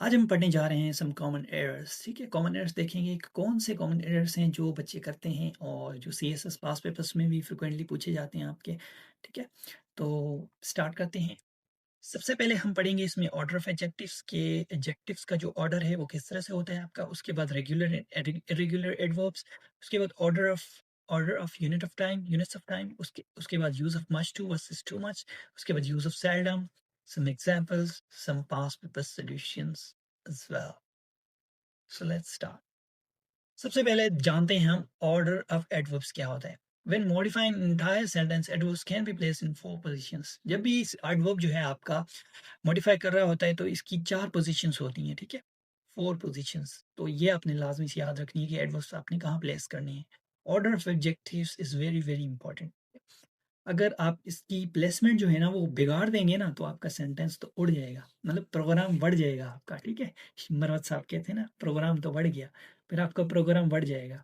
आज हम पढ़ने जा रहे हैं सम कॉमन एरर्स। ठीक है, कॉमन एरर्स देखेंगे कि कौन से कॉमन एरर्स हैं जो बच्चे करते हैं और जो सीएसएस पास पेपर्स में भी फ्रिक्वेंटली पूछे जाते हैं आपके। ठीक है, तो स्टार्ट करते हैं। सबसे पहले हम पढ़ेंगे इसमें ऑर्डर ऑफ एडजेक्टिव्स का जो ऑर्डर है वो किस तरह से होता है आपका। उसके बाद रेगुलर इरेगुलर एडवर्ब्स। उसके बाद order of units of time. उसके बाद use of much too versus too much. उसके बाद use of seldom, some examples, some past paper solutions as well. So let's start. सबसे पहले जानते हैं हम ऑर्डर ऑफ एडवर्ब्स क्या होता है। When modifying an entire sentence, adverbs can be placed in four positions. जब भी इस एडवर्ब जो है आपका मॉडिफाई कर रहा होता है तो इसकी चार पोजीशंस होती हैं। ठीक है, फोर पोजीशंस। तो ये आपने लाजमी से याद रखनी है कि एडवर्ब्स आपने कहाँ प्लेस करने हैं। Order of adjectives is very very important. अगर आप इसकी प्लेसमेंट जो है ना वो बिगाड़ देंगे ना तो आपका सेंटेंस तो उड़ जाएगा, मतलब प्रोग्राम बढ़ जाएगा आपका। ठीक है, मरवत साहब कहते हैं ना, प्रोग्राम तो बढ़ गया, फिर आपका प्रोग्राम बढ़ जाएगा।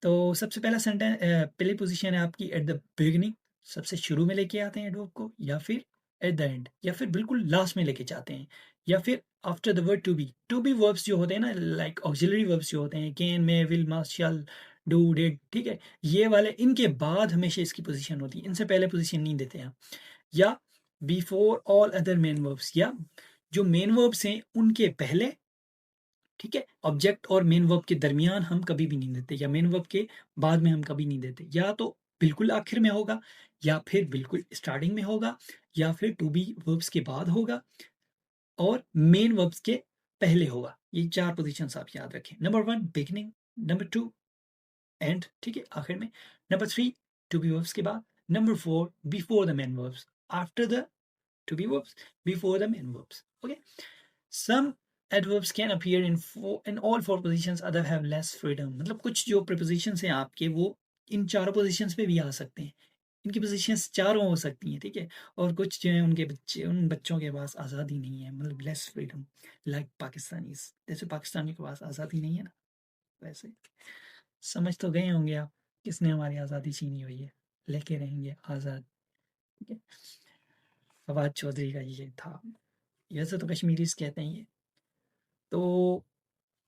तो सबसे पहला सेंटेंस, पहली पोजीशन है आपकी एट द बिगिनिंग। सबसे शुरू में लेके आते हैं एडवर्ब को, या फिर एट द एंड, या फिर बिल्कुल लास्ट में लेके जाते हैं, या फिर after the word to be verbs जो होते हैं ना, लाइक ऑक्सिलरी वर्ब्स जो होते हैं, can, may, will, must, shall, do, did. ठीक है, ये वाले इनके बाद हमेशा इसकी पोजीशन होती है, इनसे पहले पोजीशन नहीं देते हैं। या before all other main verbs, या जो मेन वर्ब्स हैं उनके पहले। ठीक है, ऑब्जेक्ट और मेन वर्ब के दरमियान हम कभी भी नहीं देते, या मेन वर्ब के बाद में हम कभी नहीं देते। या तो बिल्कुल आखिर में होगा, या फिर बिल्कुल स्टार्टिंग में होगा, या फिर टू बी वर्ब्स के बाद होगा, और मेन वर्ब्स के पहले होगा। ये चार पोजीशंस आप याद रखें। Number one beginning, number two end, ठीक है आखिर में, number three to be verbs के बाद, number four before the main verbs, after the to be verbs, before the main verbs. Okay, some adverbs can appear in all four positions, other have less freedom। मतलब कुछ जो prepositions हैं आपके वो इन चारों positions पे भी आ सकते हैं, इनकी positions चारों हो सकती हैं। ठीक है, और कुछ जो है उन बच्चों के पास आज़ादी नहीं है, मतलब लेस फ्रीडम, लाइक पाकिस्तानीज। जैसे पाकिस्तानी के पास आज़ादी नहीं है ना, वैसे समझ तो गए होंगे आप किसने हमारी आज़ादी छीनी हुई है। लेके रहेंगे आज़ाद। ठीक है, फवाद चौधरी का ये था। वैसे तो कश्मीरीज कहते हैं ये। तो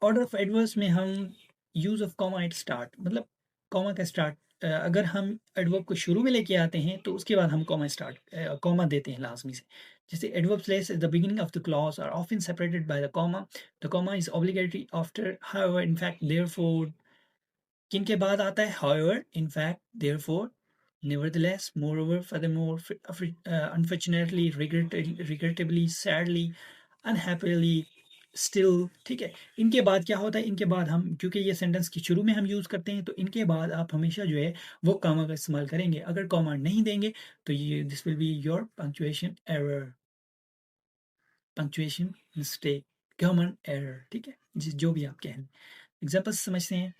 ऑर्डर ऑफ एडवर्ब्स में हम use of comma at start, मतलब कॉमा का स्टार्ट, अगर हम एडवर्ब को शुरू में लेके आते हैं तो उसके बाद हम कॉमा देते हैं लाजमी से। जैसे adverb place at the beginning of the clause are often separated by the comma is obligatory after however in fact therefore. किन के बाद आता है however, in fact, therefore, nevertheless, moreover, furthermore, unfortunately, regrettably, sadly, unhappily, still. ठीक है, इनके बाद क्या होता है, इनके बाद हम, क्योंकि ये सेंटेंस के शुरू में हम यूज़ करते हैं, तो इनके बाद आप हमेशा जो है वो कॉमा का इस्तेमाल करेंगे। अगर कॉमा नहीं देंगे तो ये this will be your punctuation error, punctuation mistake, common error. ठीक है, जो भी आप कहें। एग्जाम्पल्स समझते हैं।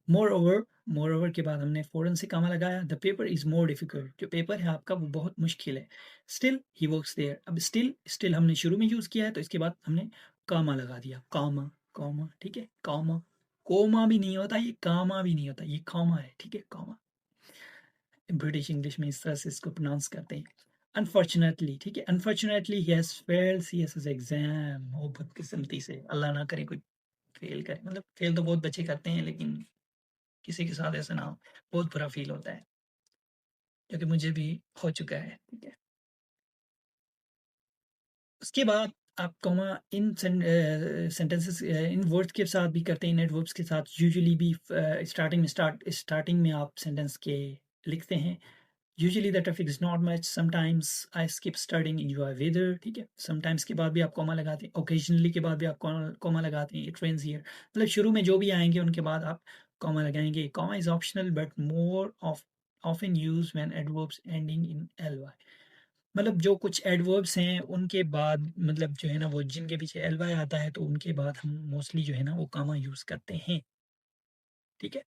मोर ओवर के बाद हमने फ़ौरन से कॉमा लगाया। The paper is more difficult, जो पेपर है आपका वो बहुत मुश्किल है। स्टिल ही वर्क्स देयर, अब स्टिल हमने शुरू में यूज़ किया है तो इसके बाद हमने कॉमा लगा दिया, कॉमा, कॉमा। ठीक है, कॉमा, कोमा भी नहीं होता ये, कामा भी नहीं होता ये, कॉमा है। ठीक है, कॉमा। ब्रिटिश इंग्लिश में इस तरह से इसको प्रोनाउंस करते हैं। अनफॉर्चुनेटली, ठीक है, unfortunately he has failed CSS exam. वो बदकिस्मती से, अल्लाह ना करे कोई फेल करे, मतलब फेल तो बहुत बच्चे करते हैं लेकिन किसी के साथ ऐसा ना हो, बहुत बुरा फ़ील होता है, क्योंकि मुझे भी हो चुका है। ठीक है? उसके बाद आप comma in sentences, in words के साथ भी करते हैं, इन एडवर्ब्स के साथ यूजुअली भी। स्टार्टिंग में आप सेंटेंस के लिखते हैं। Usually the traffic is not much, sometimes I skip studying, enjoy weather. ठीक है? समटाइम्स के बाद भी आप कॉमा लगाते हैं, ओकेजनली के बाद भी आप कॉमा लगाते हैं, इट रेन्स हियर। मतलब शुरू में जो भी आएँगे उनके बाद आप कॉमा लगाएँगे। Comma is optional but more often used when adverbs ending in L-Y. मतलब जो कुछ एडवर्ब्स हैं उनके बाद, मतलब जो है ना वो जिनके पीछे एल-वाई आता है तो उनके बाद हम मोस्टली जो है ना वो कॉमा यूज़ करते हैं। ठीक है?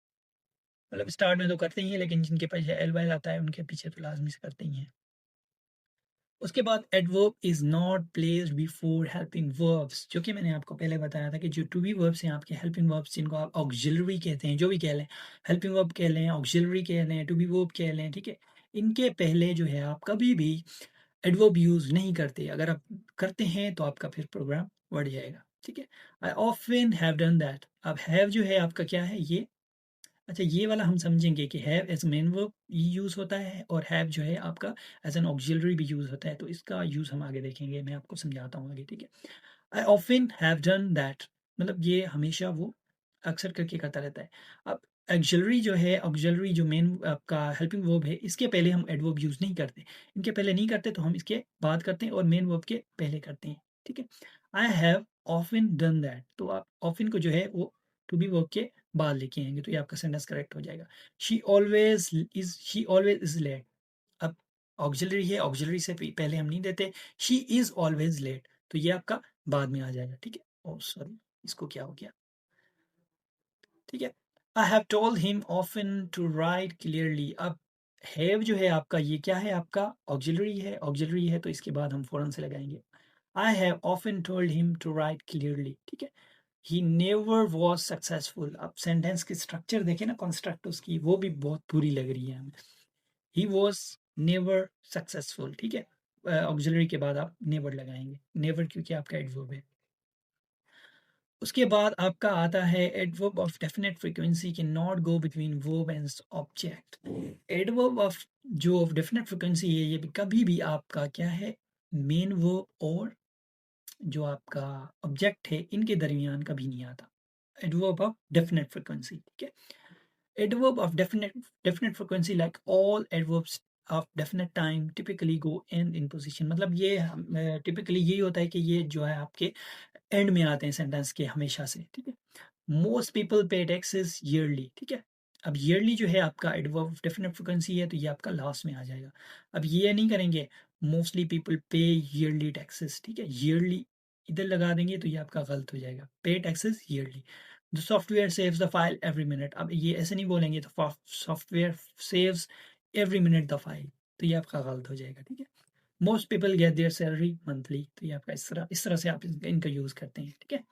मतलब स्टार्ट में तो करते ही हैं लेकिन जिनके पीछे एल-वाई आता है उनके पीछे तो लाज़मी से करते ही हैं। उसके बाद adverb is not placed before helping verbs, जो कि मैंने आपको पहले बताया था कि जो टू बी वर्ब्स हैं आपके, हेल्पिंग वर्ब्स जिनको आप ऑक्सिलरी कहते हैं, जो भी कह लें, हेल्पिंग वर्ब कह लें, ऑक्सिलरी कह लें, टू बी वर्ब कह लें। ठीक है? इनके पहले जो है आप कभी भी एडवर्ब यूज़ नहीं करते। अगर आप करते हैं तो आपका फिर प्रोग्राम बढ़ जाएगा, ठीक है? आई ऑफ़न हैव डन दैट। अब हैव जो है आपका क्या है ये, अच्छा ये वाला हम समझेंगे कि have as main verb use होता है और हैव जो है आपका एज़ एन ऑक्सिलरी भी यूज़ होता है। तो इसका यूज़ हम आगे देखेंगे, मैं आपको समझाता हूँ आगे, ठीक है? आई ऑफ़न हैव डन दैट, मतलब ये हमेशा वो अक्सर करके करता रहता है। अब ऑक्सिलरी जो है, ऑक्सिलरी जो मेन आपका हेल्पिंग वर्ब है, इसके पहले हम एडवर्ब यूज़ नहीं करते। इनके पहले नहीं करते तो हम इसके बाद करते हैं और मेन वर्ब के पहले करते हैं, ठीक है? I have often done that, तो आप ऑफ़न को जो है वो टू बी वर्ब के बाद लेके आएँगे तो ये आपका सेंटेंस करेक्ट हो जाएगा। She always is late. अब ऑक्सिलरी है, ऑक्सिलरी से पहले हम नहीं देते। शी इज़ ऑलवेज़ लेट, तो ये आपका बाद में आ जाएगा, ठीक है? ओह सॉरी, इसको क्या हो गया? ठीक है? I have told him often to write clearly. अब हैव जो है आपका ये क्या है, आपका ऑक्सिलरी है तो इसके बाद हम फ़ौरन से लगाएँगे। I have often told him to write clearly, ठीक है? He never was successful. अब सेंटेंस की स्ट्रक्चर देखें ना, कंस्ट्रक्ट उसकी वो भी बहुत बुरी लग रही है हमें। ही वॉज नेवर सक्सेसफुल, ठीक है? ऑक्सिलरी के बाद आप नेवर लगाएंगे, नेवर क्योंकि आपका एडवर्ब है। उसके बाद आपका आता है adverb of definite frequency can not go between verb and object. Adverb of जो ऑफ डेफिनेट फ्रीक्वेंसी है ये भी कभी भी आपका क्या है, मेन वर्ब और जो आपका ऑब्जेक्ट है इनके दरमियान कभी नहीं आता। एडवर्ब ऑफ डेफिनेट फ्रीक्वेंसी, ठीक है? Adverb of definite frequency like all adverbs of definite time typically go end in position, मतलब ये टिपिकली यही होता है कि ये जो है आपके एंड में आते हैं सेंटेंस के हमेशा से, ठीक है? मोस्ट पीपल पे टैक्सेस ईयरली, ठीक है? अब ईयरली जो है आपका एडवर्ब ऑफ डेफिनेट फ्रीक्वेंसी है तो ये आपका लास्ट में आ जाएगा। अब ये नहीं करेंगे मोस्टली पीपल पे ईयरली टैक्सेस, ठीक है? ईयरली इधर लगा देंगे तो ये आपका गलत हो जाएगा। पे taxes yearly. The software saves the file every minute. अब ये ऐसे नहीं बोलेंगे तो software saves every minute the file, तो ये आपका गलत हो जाएगा, ठीक है? Most people get there salary monthly, तो ये आपका इस तरह से आप इनका यूज़ करते हैं, ठीक है?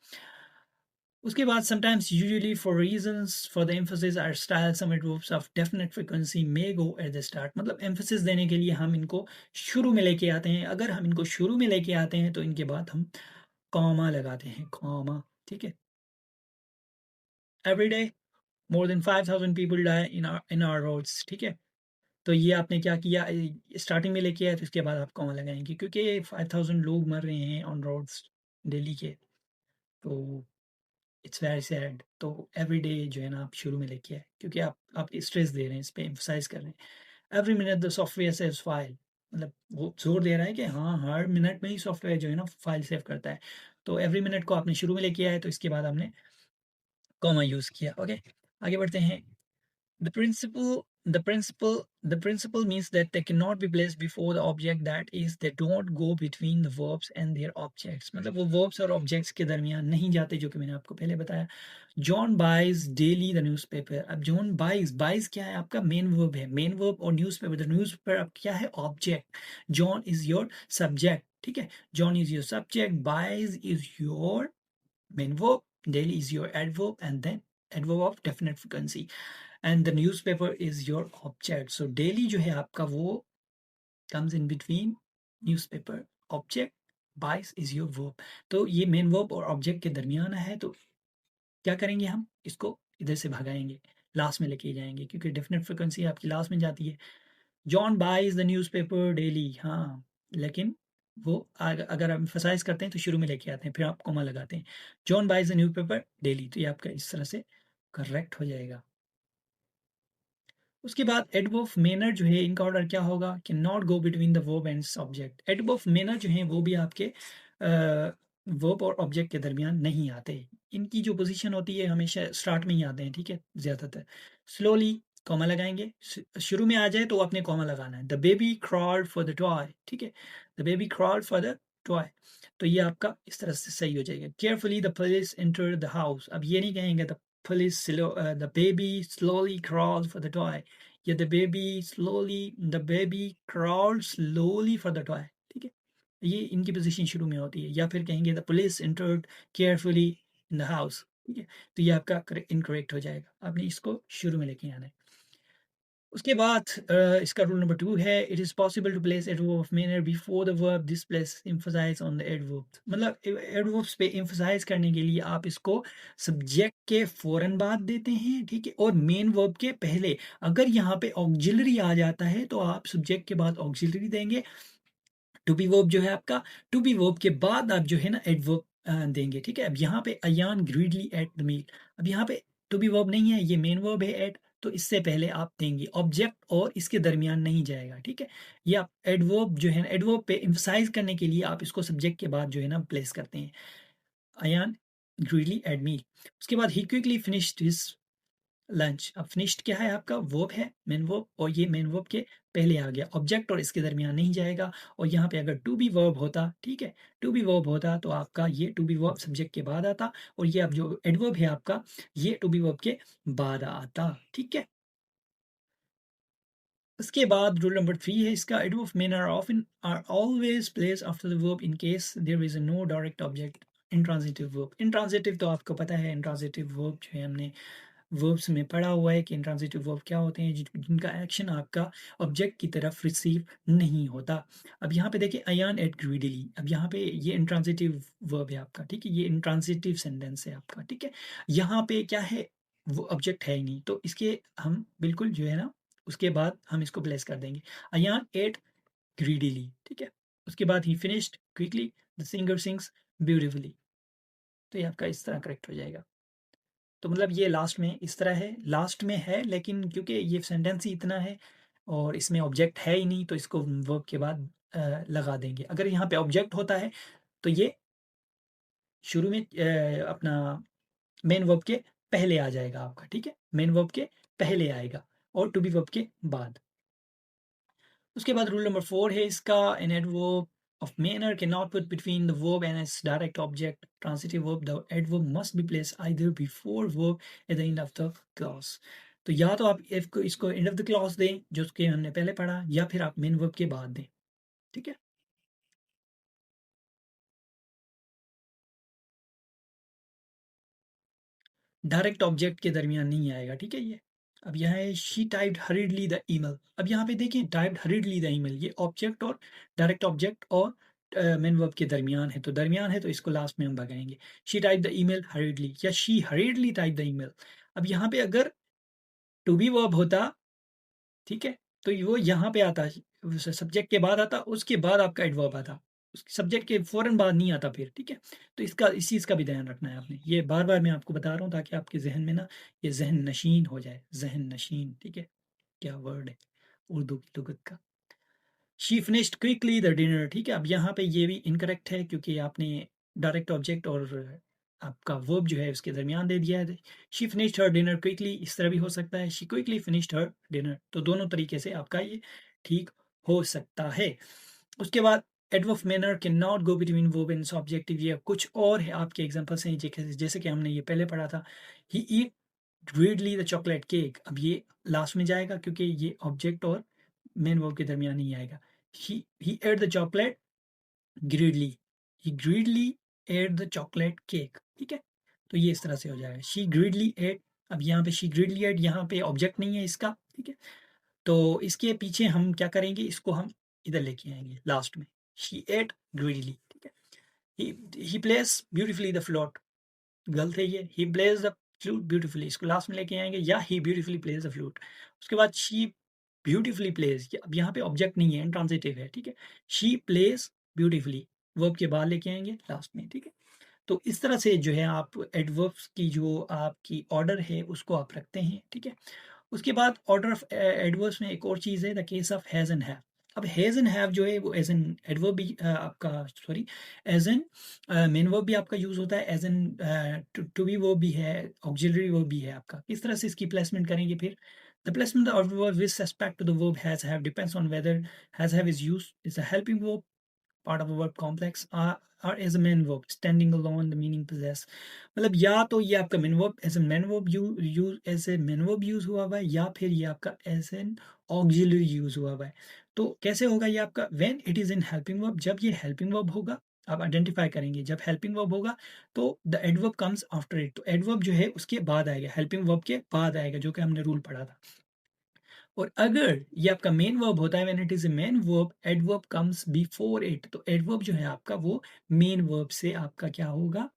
उसके बाद sometimes usually for reasons for the emphasis our style some adverbs of definite frequency may go at the start, मतलब emphasis देने के लिए हम इनको शुरू में लेके आते हैं। अगर हम इनको शुरू में लेके आते हैं तो इनके बाद हम कॉमा लगाते हैं, कॉमा, ठीक है? Every day more than 5000 people die in our roads, ठीक है? तो ये आपने क्या किया, स्टार्टिंग में लेके आए तो इसके बाद आप कॉमा लगाएंगे क्योंकि 5000 लोग मर रहे हैं ऑन रोड्स दिल्ली के, तो इट्स वेरी सैड। तो एवरीडे जो है ना आप शुरू में लेके आए क्योंकि आप स्ट्रेस दे रहे हैं, इस पे एम्फसाइज कर रहे हैं। Every minute the software saves file, मतलब वो जोर दे रहा है कि हाँ हर मिनट में ही सॉफ्टवेयर जो है ना फाइल सेव करता है। तो एवरी मिनट को आपने शुरू में लेके आए तो इसके बाद आपने कॉमा यूज किया, ओके? आगे बढ़ते हैं। The principle the principle means that they cannot be placed before the object, that is they don't go between the verbs and their objects, मतलब वो verbs और objects के दरमियान नहीं जाते, जो कि मैंने आपको पहले बताया। John buys daily the newspaper। अब John buys क्या है, आपका मेन वर्ब है, मेन वर्ब और न्यूज़पेपर, द न्यूज़पेपर अब क्या है, object. John is your subject, ठीक है? John is your subject, buys is your main verb, daily is your adverb, and then adverb of definite frequency, and the newspaper is your object. So daily जो है आपका वो comes in between newspaper, object, buys is your verb। तो ये main verb और object के दरमियान है, तो क्या करेंगे, हम इसको इधर से भगाएंगे, लास्ट में लेके जाएंगे क्योंकि डेफिनेट फ्रिक्वेंसी आपकी लास्ट में जाती है। John buys the newspaper daily, हाँ, लेकिन वो अगर आप emphasize करते हैं तो शुरू में लेके आते हैं, फिर आप कॉमा लगाते हैं। John buys the newspaper daily, तो ये आपका इस तरह से करेक्ट हो जाएगा। उसके बाद एडवर्ब ऑफ मैनर जो है इनका ऑर्डर क्या होगा, कि not go between the verb and subject. Adverb of manner जो है वो भी आपके वर्ब और ऑब्जेक्ट के दरमियान नहीं आते। इनकी जो पोजीशन होती है हमेशा स्टार्ट में ही आते हैं, ठीक है, ज़्यादातर। स्लोली कॉमा लगाएंगे, शुरू में आ जाए तो आपने कॉमा लगाना है। The baby crawled for the toy, ठीक है, the baby crawled for the toy, तो ये आपका इस तरह से सही हो जाएगा। Carefully the police enter the house, अब ये नहीं कहेंगे the baby slowly crawls for the toy, या the baby crawled slowly for the toy, ठीक है? ये इनकी पोजीशन शुरू में होती है। या फिर कहेंगे the police entered carefully in the house, ठीक है? तो ये आपका इनकरेक्ट हो जाएगा, आपने इसको शुरू में लेके आना है। उसके बाद इसका रूल नंबर 2 है, it is possible to place adverb of manner before the verb, this place emphasise on the adverb. मतलब एडवर्ब्स पे एम्फसाइज करने के लिए आप इसको सब्जेक्ट के फ़ौरन बाद देते हैं, ठीक है? और मेन वर्ब के पहले। अगर यहाँ पे ऑक्सिलरी आ जाता है तो आप सब्जेक्ट के बाद ऑक्सिलरी देंगे। टू बी वर्ब जो है आपका, टू बी वर्ब के बाद आप जो है ना एडवर्ब देंगे, ठीक है? अब यहाँ पे Ayaan greedily eight the meal, अब यहाँ पे टू बी वर्ब नहीं है, ये मेन वर्ब है एट, तो इससे पहले आप देंगे ऑब्जेक्ट और इसके दरमियान नहीं जाएगा, ठीक है? ये आप एडवर्ब जो है ना, एडवर्ब पे एम्फसाइज करने के लिए आप इसको सब्जेक्ट के बाद जो है ना प्लेस करते हैं। अयान ग्रीडली एट मील। उसके बाद ही क्विकली फिनिश्ड हिज लंच। अब फिनिश्ड क्या है आपका, वर्ब है, मेन वर्ब, और ये मेन वर्ब के पहले आ गया, ऑब्जेक्ट और इसके दरमियान नहीं जाएगा। और यहाँ पे अगर टू बी वर्ब होता, ठीक है, टू बी वर्ब होता तो आपका ये टू बी वर्ब सब्जेक्ट के बाद आता, और ये अब जो एडवर्ब है आपका, ये टू बी वर्ब के बाद आता, ठीक है? उसके बाद रूल नंबर 3 है इसका, adverb main are often are always place after the verb in case there is no direct object. Intransitive verb, intransitive तो आपको पता है, इंट्रांजिटिव वर्ब जो है हमने वर्ब्स में पढ़ा हुआ है कि इंट्रांजिटिव वर्ब क्या होते हैं, जिनका एक्शन आपका ऑब्जेक्ट की तरफ रिसीव नहीं होता। अब यहाँ पे देखिए अयान एट ग्रीडली, अब यहाँ पे ये इंट्रांजिटिव वर्ब है आपका, ठीक है, ये इंट्रांजिटिव सेंटेंस है आपका, ठीक है। यहाँ पे क्या है, वो ऑब्जेक्ट है ही नहीं, तो इसके हम बिल्कुल जो है ना उसके बाद हम इसको प्लेस कर देंगे, अयान एट ग्रीडली, ठीक है। उसके बाद ही finished quickly, the singer sings beautifully, तो ये आपका इस तरह करेक्ट हो जाएगा। तो मतलब ये लास्ट में इस तरह है, लास्ट में है लेकिन क्योंकि ये सेंटेंस ही इतना है और इसमें ऑब्जेक्ट है ही नहीं, तो इसको वर्ब के बाद लगा देंगे। अगर यहाँ पे ऑब्जेक्ट होता है तो ये शुरू में अपना मेन वर्ब के पहले आ जाएगा आपका, ठीक है, मेन वर्ब के पहले आएगा और टू बी वर्ब के बाद। उसके बाद रूल नंबर 4 है इसका, an adverb of manner cannot put between the verb and its direct object, transitive verb, the adverb must be placed either before verb at the end of the clause। तो या तो आप इसको end of the clause दें जो उसके हमने पहले पढ़ा, या फिर आप मेन वर्ब के बाद दें, ठीक है। डायरेक्ट ऑब्जेक्ट के दरमियान नहीं आएगा, ठीक है ये। अब यहाँ है शी टाइप्ड हरीडली द ईमेल, अब यहाँ पे देखिए टाइप्ड हरीडली द ईमेल, ये ऑब्जेक्ट और डायरेक्ट ऑब्जेक्ट और मेन वर्ब के दरमियान है, तो दरमियान है तो इसको लास्ट में हम भगाएंगे। She type the email hurriedly या she hurriedly type the email. अब यहाँ पे अगर टू बी वर्ब होता, ठीक है, तो वो यहाँ पे आता, सब्जेक्ट के बाद आता, उसके बाद आपका एडवर्ब आता, सब्जेक्ट के फौरन बाद नहीं आता फिर, ठीक है। तो इसका इस चीज़ का भी ध्यान रखना है आपने, ये बार बार मैं आपको बता रहा हूँ ताकि आपके जहन में ना ये जहन नशीन हो जाए, जहन नशीन, ठीक है, क्या वर्ड है उर्दू की लुगत का। She finished quickly the dinner, ठीक है। अब यहाँ पे ये भी इनकरेक्ट है क्योंकि आपने डायरेक्ट ऑब्जेक्ट और आपका वर्ब जो है उसके दरमियान दे दिया है। She finished her dinner quickly, इस तरह भी हो सकता है, she quickly finished her dinner, तो दोनों तरीके से आपका ये ठीक हो सकता है। उसके बाद adverb manner can not go between verb and subjective, ये कुछ और है आपके एग्जांपल्स हैं, जैसे कि हमने ये पहले पढ़ा था, ही ईट ग्रेडली द चॉकलेट केक, अब ये लास्ट में जाएगा क्योंकि ये ऑब्जेक्ट और मेन वर्ब के दरमियान नहीं आएगा। He ate the chocolate greedily, he greedily eight the chocolate cake, ठीक है। तो ये इस तरह से हो जाएगा, शी ग्रीडली एट, अब यहाँ पे शी ग्रीडली एट, यहाँ पे ऑब्जेक्ट नहीं है इसका, ठीक है। तो इसके पीछे हम क्या करेंगे, इसको हम इधर लेके आएंगे लास्ट में, शी एट ग्रीडली, ठीक है। ही प्लेस ब्यूटीफुली द फ्लूट, गलत है ये, he plays the flute beautifully, इसको लास्ट में लेके आएंगे, या ही ब्यूटीफुली प्लेज द फ्लूट। उसके बाद शी ब्यूटीफुली प्लेज, अब यहाँ पे ऑब्जेक्ट नहीं है, इंट्रांजिटिव है, ठीक है। शी प्लेज ब्यूटीफुली, वर्ब के बाद लेके आएंगे लास्ट में, ठीक है। तो इस तरह से जो है आप एडवर्ब्स की जो आपकी ऑर्डर है उसको आप रखते हैं, ठीक है। उसके बाद ऑर्डर ऑफ एडवर्ब्स में एक और चीज़ है, the case of has and have. अब हैज़ एंड हैव जो है वो एज एन एडवर्ब भी आपका, sorry, as an main verb भी आपका यूज़ होता है, as an to be verb भी है, ऑक्सिलरी वर्ब भी है आपका। किस तरह से इसकी प्लेसमेंट करेंगे फिर, the placement of verb with respect to the verb has have depends on whether has have is used is a helping verb, part of a verb complex, or as a main verb standing alone the meaning possess। मतलब या तो ये आपका main verb as a main verb used as a main verb used हुआ हुआ है, या फिर ये आपका एज एन ऑक्सिलरी यूज हुआ हुआ है। तो कैसे होगा ये आपका, when it is in helping verb, जब ये हेल्पिंग वर्ब होगा, आप आइडेंटिफाई करेंगे जब हेल्पिंग वर्ब होगा तो the adverb comes after it, तो एडवर्ब जो है उसके बाद आएगा, हेल्पिंग वर्ब के बाद आएगा, जो कि हमने रूल पढ़ा था। और अगर ये आपका मेन वर्ब होता है when it is a main verb, adverb comes before it, तो एडवर्ब जो है आपका वो मेन वर्ब से आपका क्या होगा?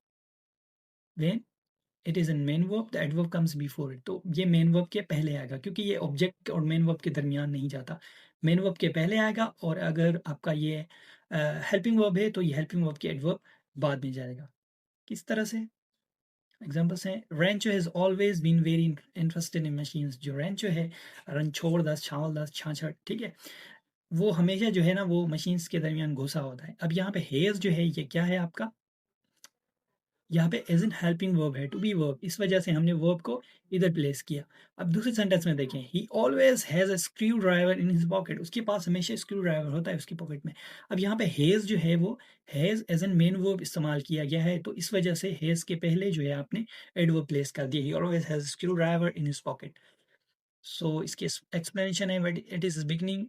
When it is an main verb, the adverb comes before it, तो ये मेन वर्ब के पहले आएगा क्योंकि ये ऑब्जेक्ट और मेन वर्ब के दरमियान नहीं जाता। मेन वर्ब के पहले आएगा और अगर आपका ये हेल्पिंग वर्ब है तो ये हेल्पिंग वर्ब के एडवर्ब बाद में जाएगा। किस तरह से? एग्जांपल्स हैं, Rancho has always been very interested in machines. जो रेंचो है, रणछोड़ दास, छावल दास, छाछड़, ठीक है? वो हमेशा जो है ना वो मशीन्स के दरमियान घुसा होता है। अब यहाँ पे हैज़ जो है ये क्या है आपका? यहाँ पे एज़ इन हेल्पिंग वर्ब है, टू बी वर्ब, इस वजह से हमने वर्ब को इधर प्लेस किया। अब दूसरे सेंटेंस में देखें, ही always has a screwdriver in his pocket, उसके पास हमेशा स्क्रू ड्राइवर होता है उसकी पॉकेट में। अब यहाँ पे हैज़ जो है वो has as an main verb इस्तेमाल किया गया है, तो इस वजह से हैज़ के पहले जो है आपने एडवर्ब प्लेस कर दिया, he always has a screwdriver in his pocket. So इसकी एक्सप्लेनेशन है, when it is beginning,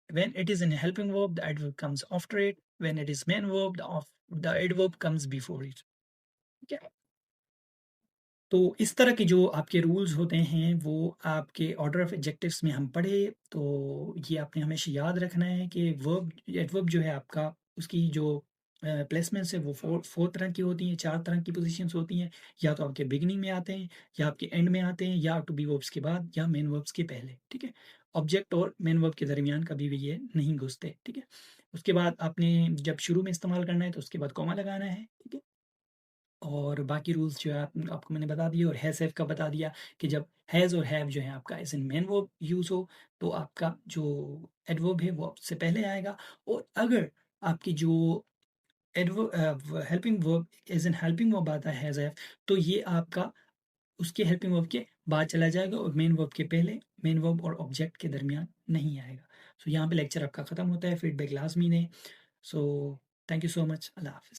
when it is in a helping verb, the adverb comes after it. When it is main verb, the adverb comes before it. ठीक है? तो इस तरह के जो आपके रूल्स होते हैं वो आपके ऑर्डर ऑफ एडजेक्टिव्स में हम पढ़े, तो ये आपने हमेशा याद रखना है कि वर्ब एडवर्ब जो है आपका उसकी जो प्लेसमेंट्स है वो फोर तरह की होती हैं, चार तरह की पोजीशंस होती हैं। या तो आपके बिगिनिंग में आते हैं, या आपके एंड में आते हैं, या टू बी वर्ब्स के बाद, या मेन वर्ब्स के पहले। ठीक है? ऑब्जेक्ट और मेन वर्ब के दरमियान कभी भी ये नहीं घुसते। ठीक है? उसके बाद आपने जब शुरू में इस्तेमाल करना है तो उसके बाद कॉमा लगाना है। ठीक है? और बाकी रूल्स जो है आपको मैंने बता दिए, और हैज़ हैव का बता दिया कि जब हैज़ और हैव जो है आपका as in main verb use हो तो आपका जो एडवर्ब है वो सबसे पहले आएगा। और अगर आपकी जो helping verb as in helping verb आता है हैज़ हैव, तो ये आपका उसके हेल्पिंग वर्ब के बाद चला जाएगा और मेन वर्ब के पहले, मेन वर्ब और ऑब्जेक्ट के दरमियान नहीं आएगा। सो यहाँ पे लेक्चर आपका खत्म होता है, फीडबैक लाज़मी दें। So thank you so much. अल्लाह हाफ़िज़।